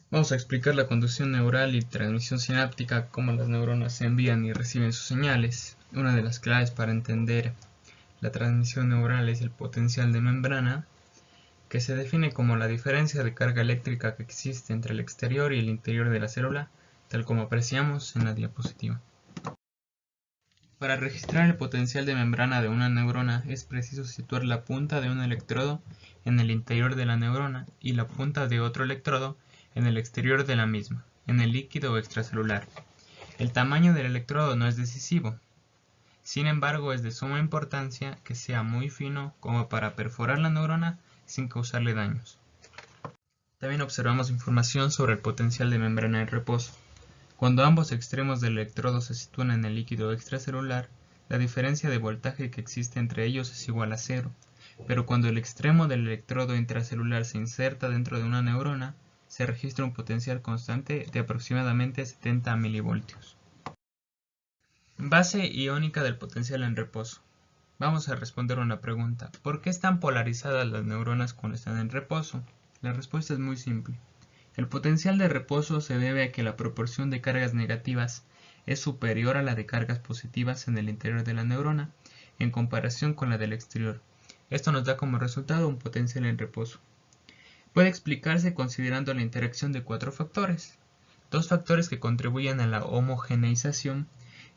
Vamos a explicar la conducción neural y transmisión sináptica, cómo las neuronas envían y reciben sus señales. Una de las claves para entender la transmisión neural es el potencial de membrana, que se define como la diferencia de carga eléctrica que existe entre el exterior y el interior de la célula, tal como apreciamos en la diapositiva. Para registrar el potencial de membrana de una neurona es preciso situar la punta de un electrodo en el interior de la neurona y la punta de otro electrodo en el exterior de la misma, en el líquido extracelular. El tamaño del electrodo no es decisivo, sin embargo es de suma importancia que sea muy fino como para perforar la neurona sin causarle daños. También observamos información sobre el potencial de membrana en reposo. Cuando ambos extremos del electrodo se sitúan en el líquido extracelular, la diferencia de voltaje que existe entre ellos es igual a cero, pero cuando el extremo del electrodo intracelular se inserta dentro de una neurona, se registra un potencial constante de aproximadamente 70 milivoltios. Base iónica del potencial en reposo. Vamos a responder una pregunta. ¿Por qué están polarizadas las neuronas cuando están en reposo? La respuesta es muy simple. El potencial de reposo se debe a que la proporción de cargas negativas es superior a la de cargas positivas en el interior de la neurona en comparación con la del exterior. Esto nos da como resultado un potencial en reposo. Puede explicarse considerando la interacción de cuatro factores. Dos factores que contribuyen a la homogeneización,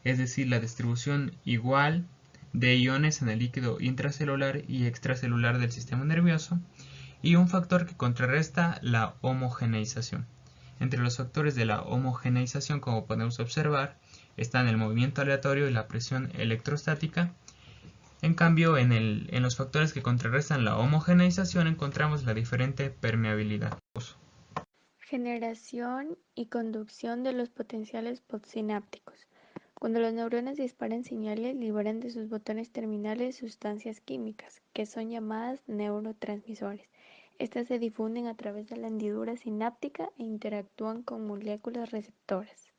es decir, la distribución igual de iones en el líquido intracelular y extracelular del sistema nervioso, y un factor que contrarresta la homogeneización. Entre los factores de la homogeneización, como podemos observar, están el movimiento aleatorio y la presión electrostática. En cambio, en los factores que contrarrestan la homogeneización encontramos la diferente permeabilidad. Generación y conducción de los potenciales postsinápticos. Cuando las neuronas disparan señales, liberan de sus botones terminales sustancias químicas, que son llamadas neurotransmisores. Estas se difunden a través de la hendidura sináptica e interactúan con moléculas receptoras.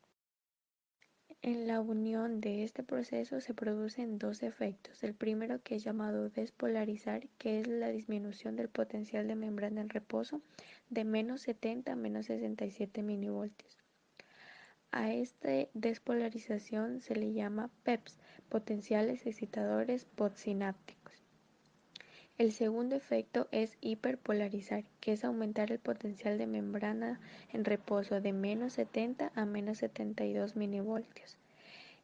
En la unión de este proceso se producen dos efectos. El primero, que es llamado despolarizar, que es la disminución del potencial de membrana en reposo de menos 70 a menos 67 milivoltios. A esta despolarización se le llama PEPs, potenciales excitadores postsinápticos. El segundo efecto es hiperpolarizar, que es aumentar el potencial de membrana en reposo de menos 70 a menos 72 milivoltios.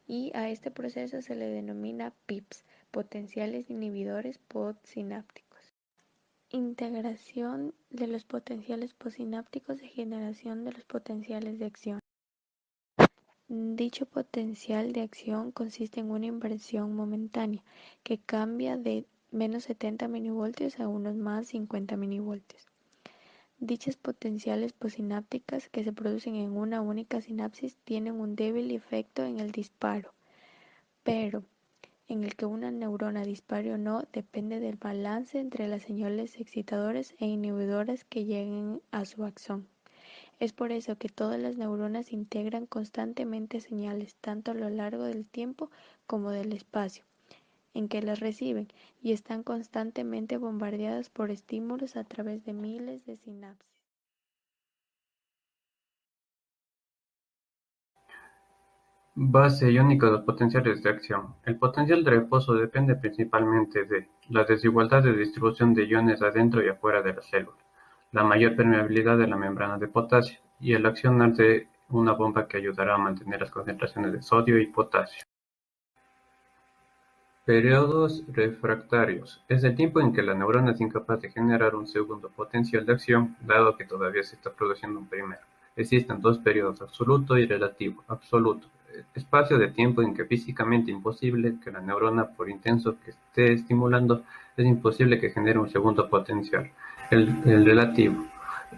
Y a este proceso se le denomina PIPs, potenciales inhibidores postsinápticos. Integración de los potenciales postsinápticos y generación de los potenciales de acción. Dicho potencial de acción consiste en una inversión momentánea que cambia de menos 70 milivoltios a unos más 50 milivoltios. Dichas potenciales postsinápticas que se producen en una única sinapsis tienen un débil efecto en el disparo, pero en el que una neurona dispare o no depende del balance entre las señales excitadoras e inhibidoras que lleguen a su axón. Es por eso que todas las neuronas integran constantemente señales, tanto a lo largo del tiempo como del espacio en que las reciben, y están constantemente bombardeadas por estímulos a través de miles de sinapsis. Base iónica de los potenciales de acción. El potencial de reposo depende principalmente de la desigualdad de distribución de iones adentro y afuera de la célula, la mayor permeabilidad de la membrana de potasio y el accionar de una bomba que ayudará a mantener las concentraciones de sodio y potasio. Periodos refractarios. Es el tiempo en que la neurona es incapaz de generar un segundo potencial de acción, dado que todavía se está produciendo un primero. Existen dos periodos, absoluto y relativo. Absoluto: espacio de tiempo en que es físicamente imposible que la neurona, por intenso que esté estimulando, es imposible que genere un segundo potencial. El relativo: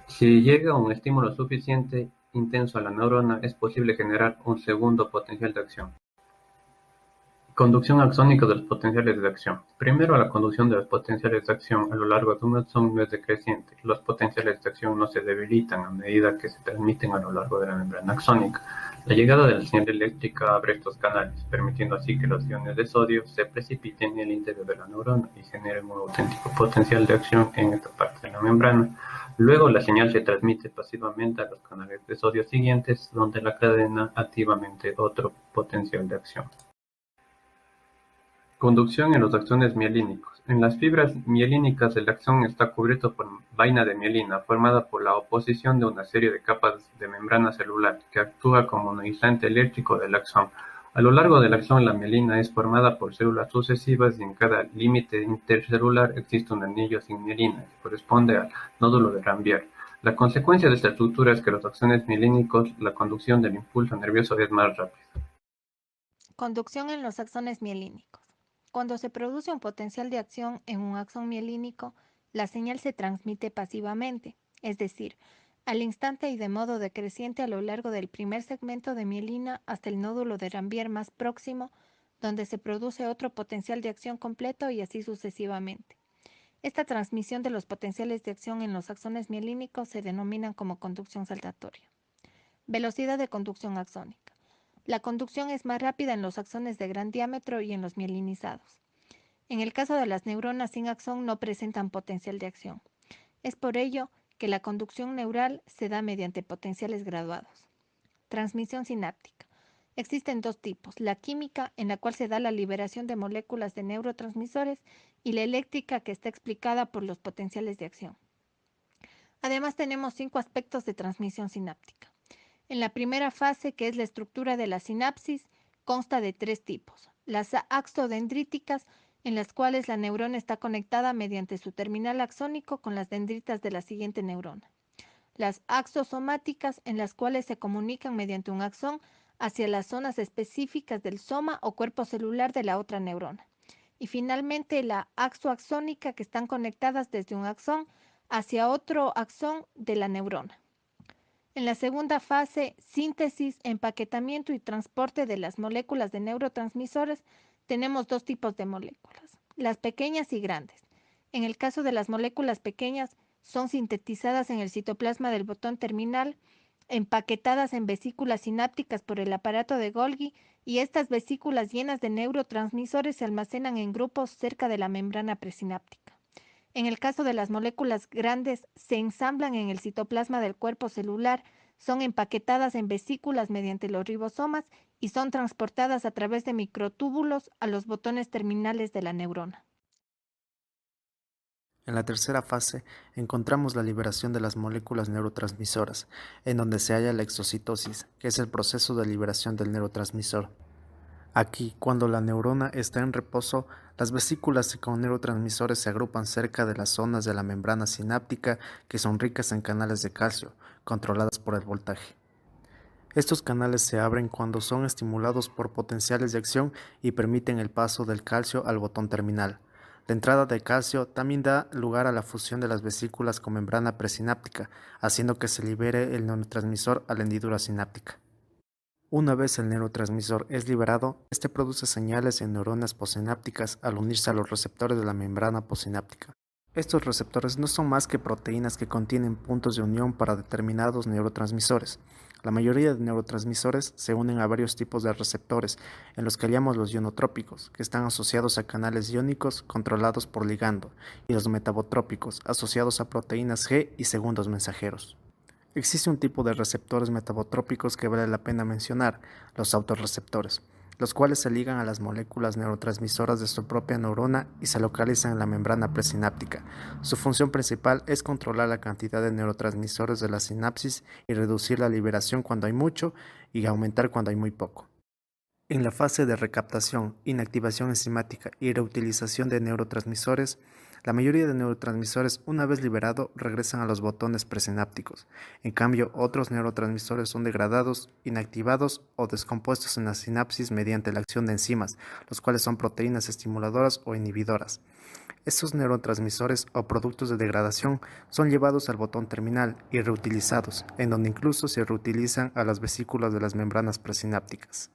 si llega un estímulo suficiente intenso a la neurona, es posible generar un segundo potencial de acción. Conducción axónica de los potenciales de acción. Primero, la conducción de los potenciales de acción a lo largo de un axón no es decreciente. Los potenciales de acción no se debilitan a medida que se transmiten a lo largo de la membrana axónica. La llegada de la señal eléctrica abre estos canales, permitiendo así que los iones de sodio se precipiten en el interior de la neurona y generen un auténtico potencial de acción en esta parte de la membrana. Luego, la señal se transmite pasivamente a los canales de sodio siguientes, donde la cadena activamente otro potencial de acción. Conducción en los axones mielínicos. En las fibras mielínicas el axón está cubierto por vaina de mielina, formada por la oposición de una serie de capas de membrana celular, que actúa como un aislante eléctrico del axón. A lo largo del axón la mielina es formada por células sucesivas y en cada límite intercelular existe un anillo sin mielina, que corresponde al nódulo de Ranvier. La consecuencia de esta estructura es que los axones mielínicos, la conducción del impulso nervioso es más rápida. Conducción en los axones mielínicos. Cuando se produce un potencial de acción en un axón mielínico, la señal se transmite pasivamente, es decir, al instante y de modo decreciente a lo largo del primer segmento de mielina hasta el nódulo de Ranvier más próximo, donde se produce otro potencial de acción completo y así sucesivamente. Esta transmisión de los potenciales de acción en los axones mielínicos se denominan como conducción saltatoria. Velocidad de conducción axónica. La conducción es más rápida en los axones de gran diámetro y en los mielinizados. En el caso de las neuronas sin axón no presentan potencial de acción. Es por ello que la conducción neural se da mediante potenciales graduados. Transmisión sináptica. Existen dos tipos, la química, en la cual se da la liberación de moléculas de neurotransmisores, y la eléctrica, que está explicada por los potenciales de acción. Además, tenemos 5 aspectos de transmisión sináptica. En la primera fase, que es la estructura de la sinapsis, consta de 3 tipos. Las axodendríticas, en las cuales la neurona está conectada mediante su terminal axónico con las dendritas de la siguiente neurona. Las axosomáticas, en las cuales se comunican mediante un axón hacia las zonas específicas del soma o cuerpo celular de la otra neurona. Y finalmente la axoaxónica, que están conectadas desde un axón hacia otro axón de la neurona. En la segunda fase, síntesis, empaquetamiento y transporte de las moléculas de neurotransmisores, tenemos 2 tipos de moléculas, las pequeñas y grandes. En el caso de las moléculas pequeñas, son sintetizadas en el citoplasma del botón terminal, empaquetadas en vesículas sinápticas por el aparato de Golgi, y estas vesículas llenas de neurotransmisores se almacenan en grupos cerca de la membrana presináptica. En el caso de las moléculas grandes, se ensamblan en el citoplasma del cuerpo celular, son empaquetadas en vesículas mediante los ribosomas y son transportadas a través de microtúbulos a los botones terminales de la neurona. En la tercera fase encontramos la liberación de las moléculas neurotransmisoras, en donde se halla la exocitosis, que es el proceso de liberación del neurotransmisor. Aquí, cuando la neurona está en reposo, las vesículas con neurotransmisores se agrupan cerca de las zonas de la membrana sináptica que son ricas en canales de calcio, controladas por el voltaje. Estos canales se abren cuando son estimulados por potenciales de acción y permiten el paso del calcio al botón terminal. La entrada de calcio también da lugar a la fusión de las vesículas con membrana presináptica, haciendo que se libere el neurotransmisor a la hendidura sináptica. Una vez el neurotransmisor es liberado, este produce señales en neuronas posinápticas al unirse a los receptores de la membrana posináptica. Estos receptores no son más que proteínas que contienen puntos de unión para determinados neurotransmisores. La mayoría de neurotransmisores se unen a varios tipos de receptores, en los que hallamos los ionotrópicos, que están asociados a canales iónicos controlados por ligando, y los metabotrópicos, asociados a proteínas G y segundos mensajeros. Existe un tipo de receptores metabotrópicos que vale la pena mencionar, los autorreceptores, los cuales se ligan a las moléculas neurotransmisoras de su propia neurona y se localizan en la membrana presináptica. Su función principal es controlar la cantidad de neurotransmisores de la sinapsis y reducir la liberación cuando hay mucho y aumentar cuando hay muy poco. En la fase de recaptación, inactivación enzimática y reutilización de neurotransmisores, la mayoría de neurotransmisores, una vez liberado, regresan a los botones presinápticos. En cambio, otros neurotransmisores son degradados, inactivados o descompuestos en la sinapsis mediante la acción de enzimas, los cuales son proteínas estimuladoras o inhibidoras. Estos neurotransmisores o productos de degradación son llevados al botón terminal y reutilizados, en donde incluso se reutilizan a las vesículas de las membranas presinápticas.